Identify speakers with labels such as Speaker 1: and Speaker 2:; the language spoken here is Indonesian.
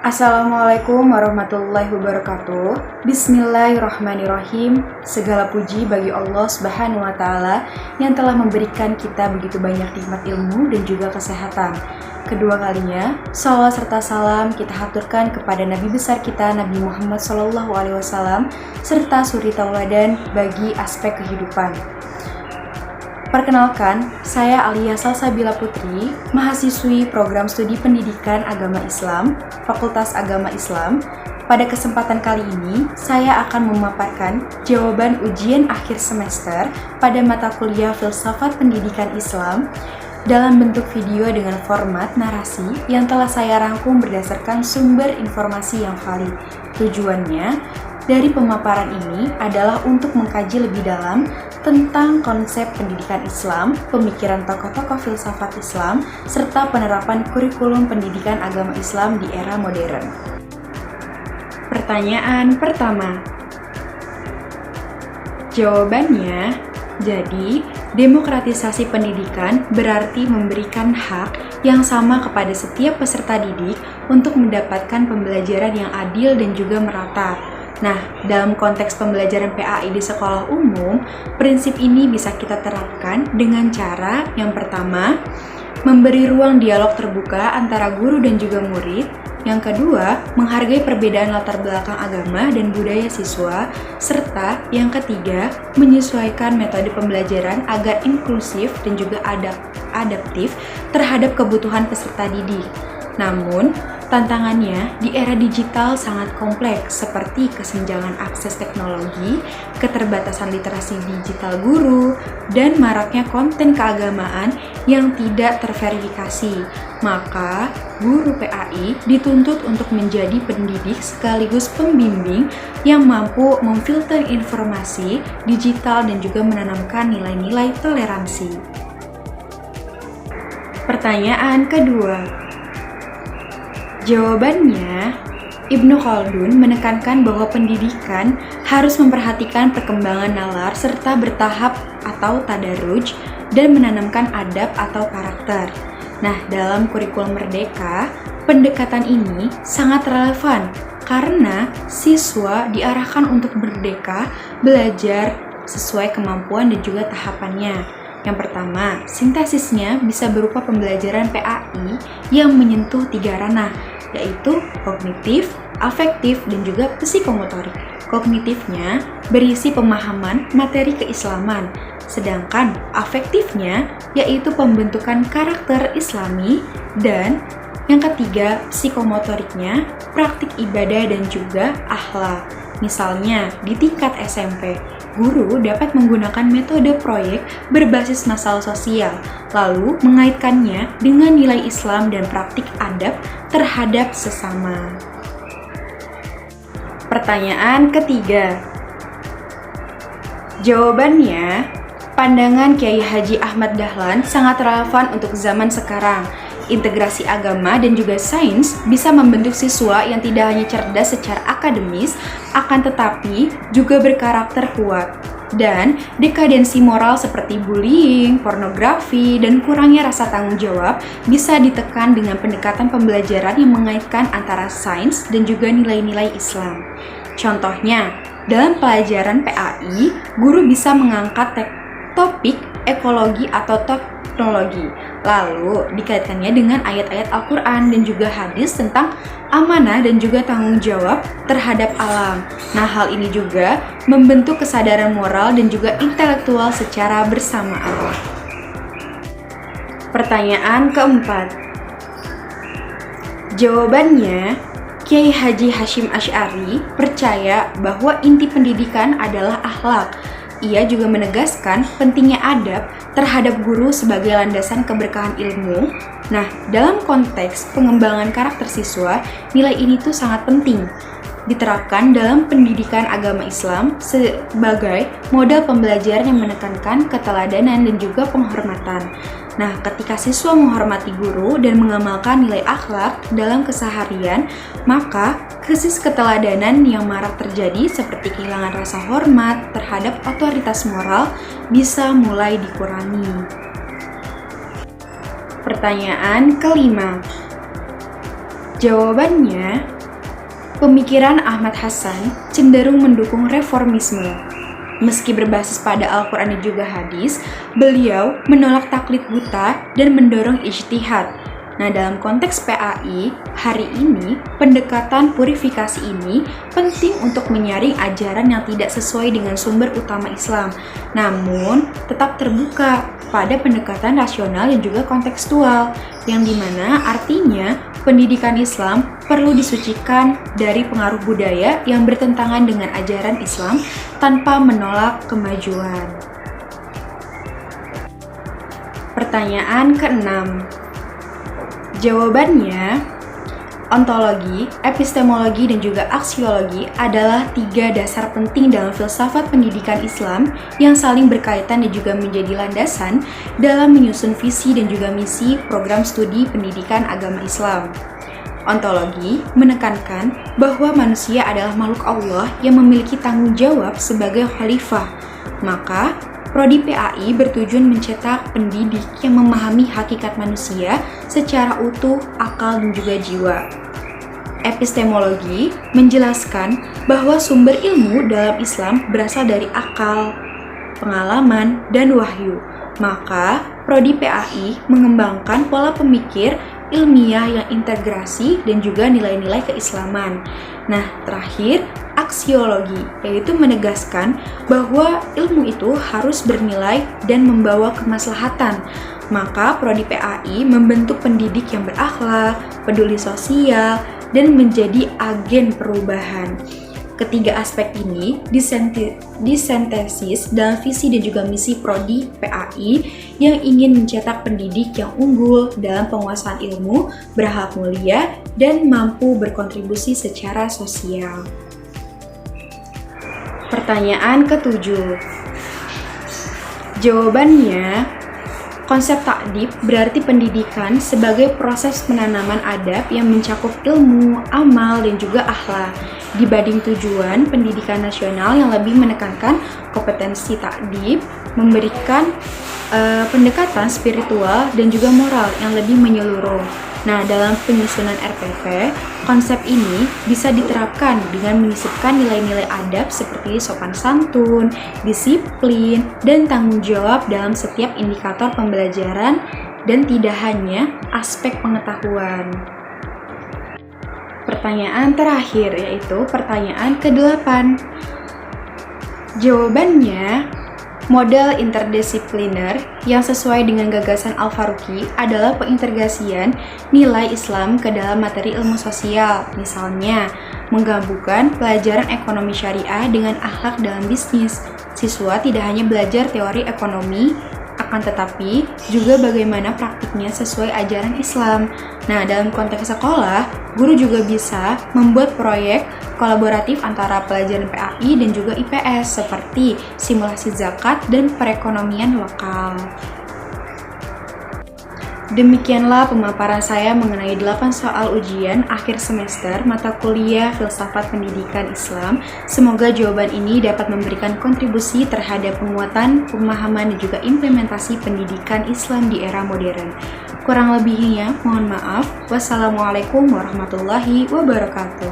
Speaker 1: Assalamualaikum warahmatullahi wabarakatuh. Bismillahirrahmanirrahim. Segala puji bagi Allah Subhanahu wa Ta'ala yang telah memberikan kita begitu banyak nikmat ilmu dan juga kesehatan. Kedua kalinya, shalawat serta salam kita haturkan kepada Nabi besar kita Nabi Muhammad SAW serta suri tauladan bagi aspek kehidupan. Perkenalkan, saya Alia Salsabila Putri, mahasiswi program studi pendidikan agama Islam, Fakultas Agama Islam. Pada kesempatan kali ini, saya akan memaparkan jawaban ujian akhir semester pada mata kuliah Filsafat Pendidikan Islam dalam bentuk video dengan format narasi yang telah saya rangkum berdasarkan sumber informasi yang valid. Tujuannya dari pemaparan ini adalah untuk mengkaji lebih dalam tentang konsep pendidikan Islam, pemikiran tokoh-tokoh filsafat Islam, serta penerapan kurikulum pendidikan agama Islam di era modern. Pertanyaan pertama. Jawabannya, jadi demokratisasi pendidikan berarti memberikan hak yang sama kepada setiap peserta didik untuk mendapatkan pembelajaran yang adil dan juga merata. Nah, dalam konteks pembelajaran PAI di sekolah umum, prinsip ini bisa kita terapkan dengan cara yang pertama, memberi ruang dialog terbuka antara guru dan juga murid. Yang kedua, menghargai perbedaan latar belakang agama dan budaya siswa. Serta yang ketiga, menyesuaikan metode pembelajaran agar inklusif dan juga adaptif terhadap kebutuhan peserta didik. Namun, tantangannya di era digital sangat kompleks seperti kesenjangan akses teknologi, keterbatasan literasi digital guru, dan maraknya konten keagamaan yang tidak terverifikasi. Maka, guru PAI dituntut untuk menjadi pendidik sekaligus pembimbing yang mampu memfilter informasi digital dan juga menanamkan nilai-nilai toleransi. Pertanyaan kedua. Jawabannya, Ibnu Khaldun menekankan bahwa pendidikan harus memperhatikan perkembangan nalar serta bertahap atau tadarruj dan menanamkan adab atau karakter. Nah, dalam kurikulum Merdeka, pendekatan ini sangat relevan karena siswa diarahkan untuk merdeka belajar sesuai kemampuan dan juga tahapannya. Yang pertama, sintesisnya bisa berupa pembelajaran PAI yang menyentuh 3 ranah, yaitu kognitif, afektif, dan juga psikomotorik. Kognitifnya berisi pemahaman materi keislaman, sedangkan afektifnya yaitu pembentukan karakter Islami, dan yang ketiga, psikomotoriknya praktik ibadah dan juga akhlak. Misalnya, di tingkat SMP, guru dapat menggunakan metode proyek berbasis masalah sosial, lalu mengaitkannya dengan nilai Islam dan praktik adab terhadap sesama. Pertanyaan ketiga. Jawabannya, pandangan Kiai Haji Ahmad Dahlan sangat relevan untuk zaman sekarang. Integrasi agama dan juga sains bisa membentuk siswa yang tidak hanya cerdas secara akademis, akan tetapi juga berkarakter kuat. Dan dekadensi moral seperti bullying, pornografi, dan kurangnya rasa tanggung jawab bisa ditekan dengan pendekatan pembelajaran yang mengaitkan antara sains dan juga nilai-nilai Islam. Contohnya, dalam pelajaran PAI, guru bisa mengangkat topik ekologi atau teknologi, lalu dikaitkannya dengan ayat-ayat Al-Quran dan juga hadis tentang amanah dan juga tanggung jawab terhadap alam. Nah, hal ini juga membentuk kesadaran moral dan juga intelektual secara bersamaan. Pertanyaan keempat. Jawabannya, Kiai Haji Hashim Asy'ari percaya bahwa inti pendidikan adalah akhlak. Ia juga menegaskan pentingnya adab terhadap guru sebagai landasan keberkahan ilmu. Nah, dalam konteks pengembangan karakter siswa, nilai ini tuh sangat penting diterapkan dalam pendidikan agama Islam sebagai modal pembelajaran yang menekankan keteladanan dan juga penghormatan. Nah, ketika siswa menghormati guru dan mengamalkan nilai akhlak dalam keseharian, maka krisis keteladanan yang marak terjadi seperti kehilangan rasa hormat terhadap otoritas moral bisa mulai dikurangi. Pertanyaan kelima. Jawabannya, Pemikiran Ahmad Hassan cenderung mendukung reformisme. Meski berbasis pada Al-Quran dan juga hadis, beliau menolak taklid buta dan mendorong ijtihad. Nah, dalam konteks PAI, hari ini, pendekatan purifikasi ini penting untuk menyaring ajaran yang tidak sesuai dengan sumber utama Islam, namun tetap terbuka pada pendekatan rasional dan juga kontekstual, yang dimana artinya pendidikan Islam perlu disucikan dari pengaruh budaya yang bertentangan dengan ajaran Islam tanpa menolak kemajuan. Pertanyaan ke-6. Jawabannya, ontologi, epistemologi, dan juga aksiologi adalah 3 dasar penting dalam filsafat pendidikan Islam yang saling berkaitan dan juga menjadi landasan dalam menyusun visi dan juga misi program studi pendidikan agama Islam. Ontologi menekankan bahwa manusia adalah makhluk Allah yang memiliki tanggung jawab sebagai khalifah. Maka, Prodi PAI bertujuan mencetak pendidik yang memahami hakikat manusia secara utuh, akal, dan juga jiwa. Epistemologi menjelaskan bahwa sumber ilmu dalam Islam berasal dari akal, pengalaman, dan wahyu. Maka, Prodi PAI mengembangkan pola pemikir ilmiah yang integrasi dan juga nilai-nilai keislaman. Nah, terakhir, aksiologi, yaitu menegaskan bahwa ilmu itu harus bernilai dan membawa kemaslahatan. Maka Prodi PAI membentuk pendidik yang berakhlak, peduli sosial, dan menjadi agen perubahan. Ketiga aspek ini disintesis dalam visi dan juga misi Prodi PAI yang ingin mencetak pendidik yang unggul dalam penguasaan ilmu, berakhlak mulia, dan mampu berkontribusi secara sosial. Pertanyaan ke-7. Jawabannya, konsep ta'dib berarti pendidikan sebagai proses penanaman adab yang mencakup ilmu, amal, dan juga akhlak, dibanding tujuan pendidikan nasional yang lebih menekankan kompetensi ta'dib, memberikan pendekatan spiritual dan juga moral yang lebih menyeluruh. Nah, dalam penyusunan RPP, konsep ini bisa diterapkan dengan menyisipkan nilai-nilai adab seperti sopan santun, disiplin, dan tanggung jawab dalam setiap indikator pembelajaran dan tidak hanya aspek pengetahuan. Pertanyaan terakhir yaitu pertanyaan ke-8. Jawabannya, model interdisipliner yang sesuai dengan gagasan Al-Faruqi adalah pengintegrasian nilai Islam ke dalam materi ilmu sosial. Misalnya, menggabungkan pelajaran ekonomi syariah dengan akhlak dalam bisnis. Siswa tidak hanya belajar teori ekonomi, akan tetapi juga bagaimana praktiknya sesuai ajaran Islam. Nah, dalam konteks sekolah, guru juga bisa membuat proyek kolaboratif antara pelajaran PAI dan juga IPS seperti simulasi zakat dan perekonomian lokal. Demikianlah pemaparan saya mengenai 8 soal ujian akhir semester mata kuliah Filsafat Pendidikan Islam. Semoga jawaban ini dapat memberikan kontribusi terhadap penguatan, pemahaman, dan juga implementasi pendidikan Islam di era modern. Kurang lebihnya, mohon maaf. Wassalamualaikum warahmatullahi wabarakatuh.